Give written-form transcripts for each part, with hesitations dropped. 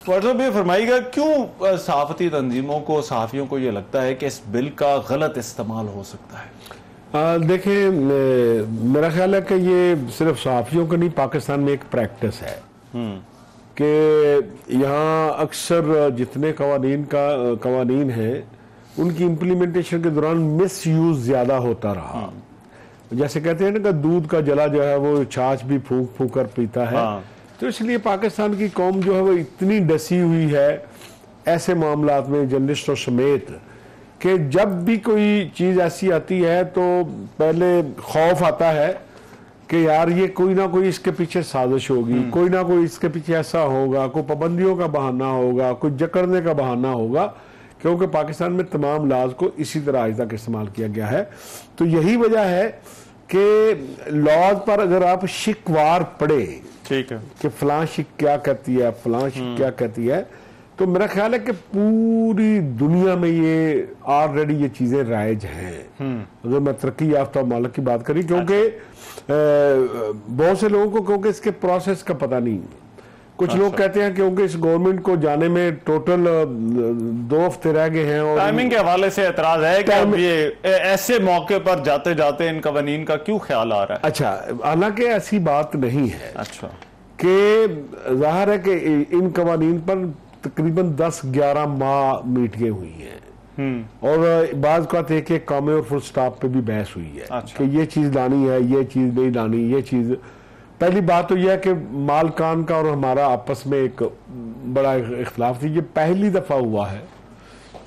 मतलब ये फरमाइएगा क्यों सहाफती तंजीमों को, सहाफ़ियों को ये लगता है कि इस बिल का गलत इस्तेमाल हो सकता है? देखिए, मेरा ख्याल है कि ये सिर्फ सहाफ़ियों का नहीं, पाकिस्तान में एक प्रैक्टिस है कि यहाँ अक्सर जितने कवानीन हैं उनकी इम्प्लीमेंटेशन के दौरान मिस यूज़ ज़्यादा होता रहा। जैसे कहते हैं ना कि दूध का जला जो है वो छाछ भी फूंक फूंक कर पीता है। तो इसलिए पाकिस्तान की कौम जो है वो इतनी डसी हुई है ऐसे मामलात में, जर्नलिस्टों समेत, कि जब भी कोई चीज़ ऐसी आती है तो पहले खौफ आता है कि यार ये कोई ना कोई इसके पीछे साजिश होगी, कोई ना कोई इसके पीछे ऐसा होगा, कोई पाबंदियों का बहाना होगा, कोई जकड़ने का बहाना होगा, क्योंकि पाकिस्तान में तमाम लाज को इसी तरह आज तक इस्तेमाल किया गया है। तो यही वजह है कि लॉज पर अगर आप शिकवार पढ़े, ठीक है, कि फलां शिक क्या कहती है, फलां शिक क्या कहती है, तो मेरा ख्याल है कि पूरी दुनिया में ये ऑलरेडी ये चीजें राइज हैं। अगर मैं तरक्की याफ्ता मालिक की बात करी, क्योंकि बहुत से लोगों को क्योंकि इसके प्रोसेस का पता नहीं। कुछ लोग कहते हैं क्योंकि इस गवर्नमेंट को जाने में टोटल 2 हफ्ते रह गए हैं और टाइमिंग के हवाले से एतराज है कि अब ये ऐसे मौके पर जाते जाते इन कवानीन का क्यों ख्याल आ रहा है? अच्छा, हालांकि ऐसी बात नहीं है। अच्छा, कि जाहिर है कि इन कवानीन पर तकरीबन 10-11 माह मीटिंगें हुई हैं और बाज़ का एक कामे और फुल स्टॉप पे भी बहस हुई है। अच्छा। कि ये चीज़ लानी है, ये चीज़ नहीं लानी, ये चीज़। पहली बात तो यह है कि मालकान का और हमारा आपस में एक बड़ा इख्तलाफ थी। ये पहली दफ़ा हुआ है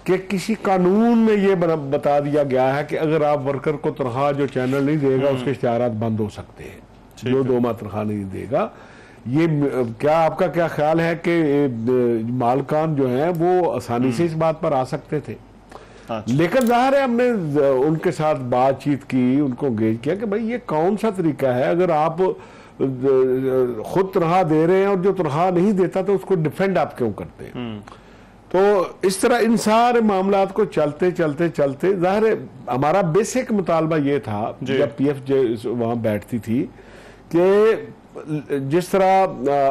कि किसी कानून में ये बता दिया गया है कि अगर आप वर्कर को तनख्वाह जो चैनल नहीं देगा उसके इश्तिहारात बंद हो सकते हैं, जो 2 माह तनख्वाह नहीं देगा। ये क्या आपका क्या ख्याल है कि मालकान जो हैं वो आसानी से इस बात पर आ सकते थे? अच्छा। लेकिन जाहिर है हमने उनके साथ बातचीत की, उनको एंगेज किया कि भाई ये कौन सा तरीका है, अगर आप खुद तनख्वाह दे रहे हैं और जो तनख्वाह नहीं देता तो उसको डिफेंड आप क्यों करते हैं? तो इस तरह इन सारे मामलात को चलते चलते चलते जाहिर है हमारा बेसिक मुतालबा ये था जब PF वहां बैठती थी कि जिस तरह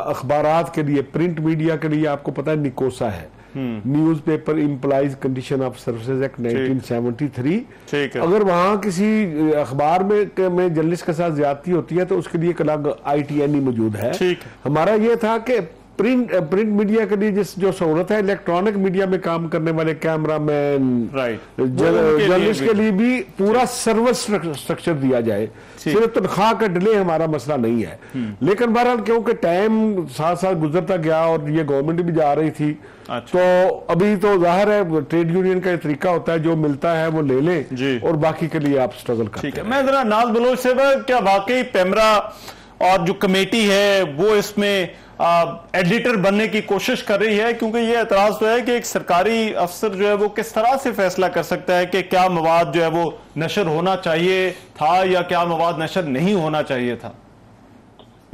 अखबारात के लिए, प्रिंट मीडिया के लिए आपको पता है निकोसा है, news paper implies condition of services act 1973। अगर वहां किसी अखबार में जर्नलिस्ट के साथ ज्यादती होती है तो उसके लिए एक अलग ITNE मौजूद है। हमारा ये था कि प्रिंट मीडिया के लिए जो सहूलत है, इलेक्ट्रॉनिक मीडिया में काम करने वाले कैमरामैन, जर्नलिस्ट के लिए भी पूरा सर्विस स्ट्रक्चर दिया जाए। सिर्फ तनख्वाह का डिले हमारा मसला नहीं है। लेकिन बहरहाल क्योंकि टाइम साथ साथ गुजरता गया और ये गवर्नमेंट भी जा रही थी, तो अभी तो जाहिर है ट्रेड यूनियन का तरीका होता है जो मिलता है वो ले लें और बाकी के लिए आप स्ट्रगल करते हैं। मैं जरा नाज बलोच से, क्या वाकई पेमरा और जो कमेटी है वो इसमें एडिटर बनने की कोशिश कर रही है? क्योंकि ये एतराज तो है कि एक सरकारी अफसर जो है वो किस तरह से फैसला कर सकता है कि क्या मवाद जो है वो नशर होना चाहिए था या क्या मवाद नशर नहीं होना चाहिए था?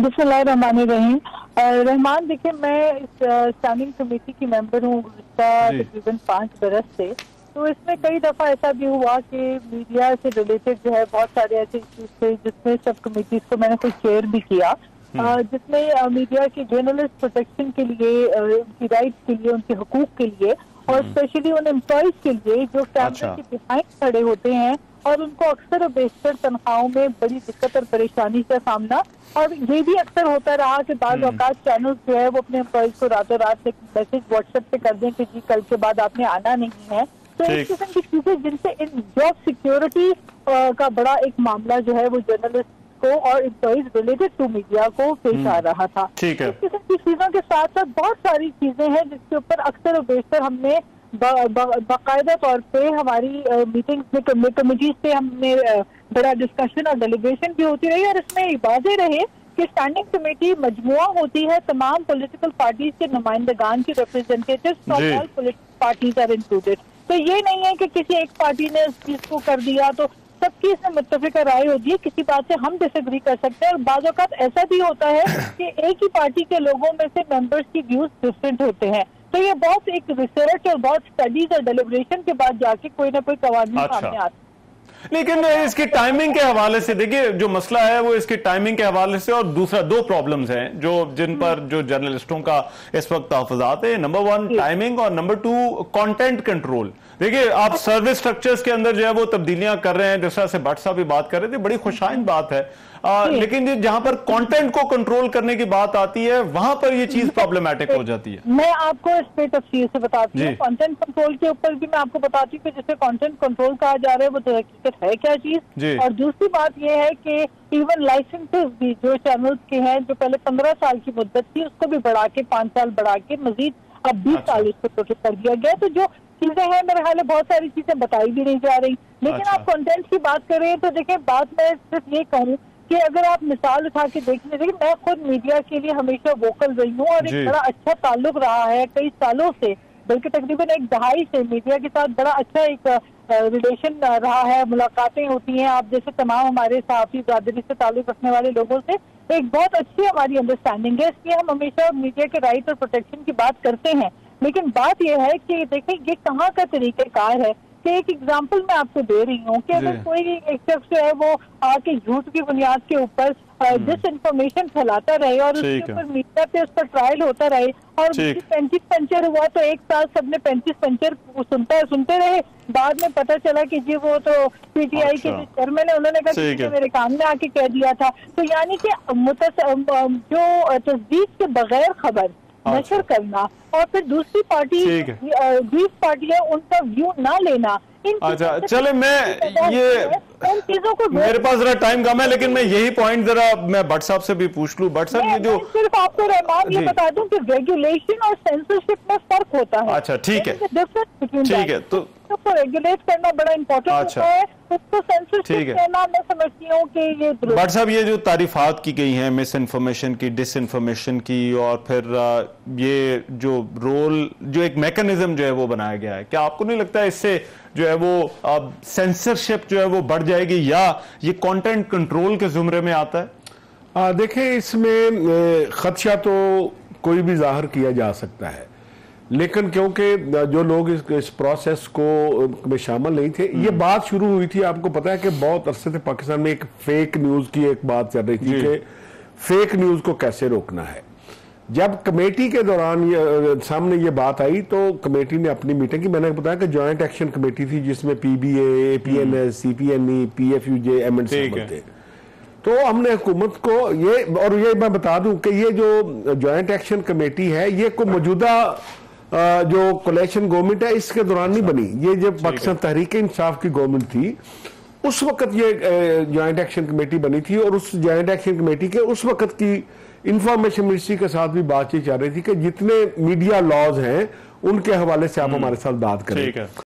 बिस्मिल्लाहिर्रहमानिर्रहीम। रहमान, देखिए मैं इस स्टैंडिंग कमेटी की मेंबर हूँ तकरीबन 5 बरस से। तो इसमें कई दफा ऐसा भी हुआ कि मीडिया से रिलेटेड जो है बहुत सारे ऐसे इश्यूज थे जिसमें सब कमेटीज को मैंने कोई शेयर भी किया, जिसमें मीडिया की जर्नलिस्ट प्रोटेक्शन के लिए, उनकी राइट्स के लिए, उनके हुकूक के लिए और स्पेशली उन एम्प्लॉयज के लिए जो कैमरे के बिहाइंड खड़े होते हैं और उनको अक्सर और बेशतर तनख्वाहों में बड़ी दिक्कत और परेशानी का सामना। और ये भी अक्सर होता रहा कि बाज़ औकात चैनल्स जो है वो अपने एम्प्लॉयज को रातों रात एक मैसेज व्हाट्सएप पे कर दें कि जी कल के बाद आपने आना नहीं है। तो इस किस्म की चीजें जिनसे इन जॉब सिक्योरिटी का बड़ा एक मामला जो है वो जर्नलिस्ट को और एम्प्लॉइज रिलेटेड टू मीडिया को पेश आ रहा था। इस किस्म की चीजों के साथ साथ बहुत सारी चीजें हैं जिसके ऊपर अक्सर और बेशतर हमने बाकायदा तौर पे हमारी मीटिंग्स में कमेटीज पे हमने बड़ा डिस्कशन और डेलीब्रेशन भी होती रही और इसमें वाज़ेह रहे कि स्टैंडिंग कमेटी मजमुआ होती है तमाम पॉलिटिकल पार्टीज के नुमाइंदगान की, representatives from all political parties are included. तो ये नहीं है कि किसी एक पार्टी ने इस चीज को कर दिया तो सबकी इसमें मुत्तफिका राय होती है। किसी बात से हम डिसएग्री कर सकते हैं और बाज़ औक़ात ऐसा भी होता है कि एक ही पार्टी के लोगों में से मेंबर्स की व्यूज डिफरेंट होते हैं। तो ये बहुत एक रिसर्च और बहुत स्टडीज और डेलिब्रेशन के बाद जाके कोई ना कोई कवानीन सामने आता है। लेकिन इसकी टाइमिंग के हवाले से देखिए जो मसला है वो इसकी टाइमिंग के हवाले से, और दूसरा दो प्रॉब्लम्स हैं जो जिन पर जो जर्नलिस्टों का इस वक्त तहफ़्फ़ुज़ात है। नंबर 1 टाइमिंग और नंबर 2 कंटेंट कंट्रोल। देखिए आप सर्विस स्ट्रक्चर्स के अंदर जो है वो तब्दीलियां कर रहे हैं, जिस तरह से भट्ट साहब भी बात कर रहे थे, बड़ी खुशाइन बात है, लेकिन जहां पर कंटेंट को कंट्रोल करने की बात आती है वहां पर ये चीज प्रॉब्लमेटिक हो जाती है। मैं आपको इस पे तफसील से बताती हूँ। कंटेंट कंट्रोल के ऊपर भी मैं आपको बताती हूँ कि जिसे कंटेंट कंट्रोल कहा जा रहा है वो तो हकीकत है क्या चीज। और दूसरी बात ये है कि इवन लाइसेंसेस भी जो चैनल्स के हैं, जो पहले 15 साल की मुद्दत थी उसको भी बढ़ा के 5 साल बढ़ा के मजीद अब 20 साल इसको कर दिया गया। तो जो चीजें हैं मेरे ख्याल बहुत सारी चीजें बताई भी नहीं जा रही। लेकिन आप कंटेंट की बात करें तो देखिए, बात मैं सिर्फ ये कहूँ कि अगर आप मिसाल उठा के देख लीजिए, मैं खुद मीडिया के लिए हमेशा वोकल रही हूँ और एक बड़ा अच्छा ताल्लुक रहा है कई सालों से, बल्कि तकरीबन एक दहाई से मीडिया के साथ बड़ा अच्छा एक रिलेशन रहा है, मुलाकातें होती हैं। आप जैसे तमाम हमारे सहाफी बरादरी से ताल्लुक रखने वाले लोगों से एक बहुत अच्छी हमारी अंडरस्टैंडिंग है, इसलिए हम हमेशा मीडिया के राइट और प्रोटेक्शन की बात करते हैं। लेकिन बात यह है कि देखिए ये कहाँ का तरीक़ेकार है कि एक एग्जाम्पल मैं आपको दे रही हूँ कि अगर कोई एक शख्स जो है वो आके झूठ की बुनियाद के ऊपर डिस इन्फॉर्मेशन फैलाता रहे और उसके ऊपर मीडिया पे उस पर ट्रायल होता रहे और 35 पंचर हुआ तो एक साल सबने 35 पंचर सुनते रहे, बाद में पता चला कि जी वो तो पीटीआई के जो चेयरमैन है उन्होंने कहा कि मेरे काम में आके कह दिया था। तो यानी कि जो तस्दीक के बगैर खबर नशर करना और फिर दूसरी पार्टी है उनका व्यू ना लेना। अच्छा चले, मैं ये चीजों को मेरे पास जरा टाइम कम है, लेकिन मैं यही पॉइंट जरा मैं भट्ट साहब से भी पूछ लूं। भट्ट साहब ये जो सिर्फ आपको रहमान ये बता दूं कि रेगुलेशन और सेंसरशिप में फर्क होता है। अच्छा ठीक है, ठीक है, तो रेगुलेट करना बड़ा इम्पोर्टेंट होता है, उसको सेंसरशिप करना मैं समझती हूँ कि ये भट्ट साहब ये जो तारीफात की गई हैं मिस इन्फॉर्मेशन की, डिस इन्फॉर्मेशन की, और फिर ये जो रोल जो एक मैकेनिज्म जो है वो बनाया गया है, क्या आपको नहीं लगता है इससे जो है वो सेंसरशिप जो है वो बढ़ जाएगी या ये कंटेंट कंट्रोल के जुमरे में आता है? देखिए इसमें खदशा तो कोई भी जाहिर किया जा सकता है, लेकिन क्योंकि जो लोग इस प्रोसेस को में शामिल नहीं थे, ये बात शुरू हुई थी, आपको पता है कि बहुत अरसे से पाकिस्तान में एक फेक न्यूज की एक बात चल रही थी कि फेक न्यूज को कैसे रोकना है। जब कमेटी के दौरान सामने ये बात आई तो कमेटी ने अपनी मीटिंग की, मैंने बताया कि जॉइंट एक्शन कमेटी थी जिसमें पीबीए, पीएनएस, सीपीएनई, पीएफयूजे, एमएनसी थे। तो हमने हुकूमत को ये मैं बता दूं कि ये जो जॉइंट एक्शन कमेटी है ये को मौजूदा जो कोलिशन गवर्नमेंट है इसके दौरान नहीं बनी, ये जब पाकिस्तान तहरीक इंसाफ की गवर्नमेंट थी उस वक्त ये जॉइंट एक्शन कमेटी बनी थी, और उस जॉइंट एक्शन कमेटी के उस वक्त की इंफॉर्मेशन मिनिस्ट्री के साथ भी बातचीत चल रही थी कि जितने मीडिया लॉज हैं उनके हवाले से आप हमारे साथ बात करें।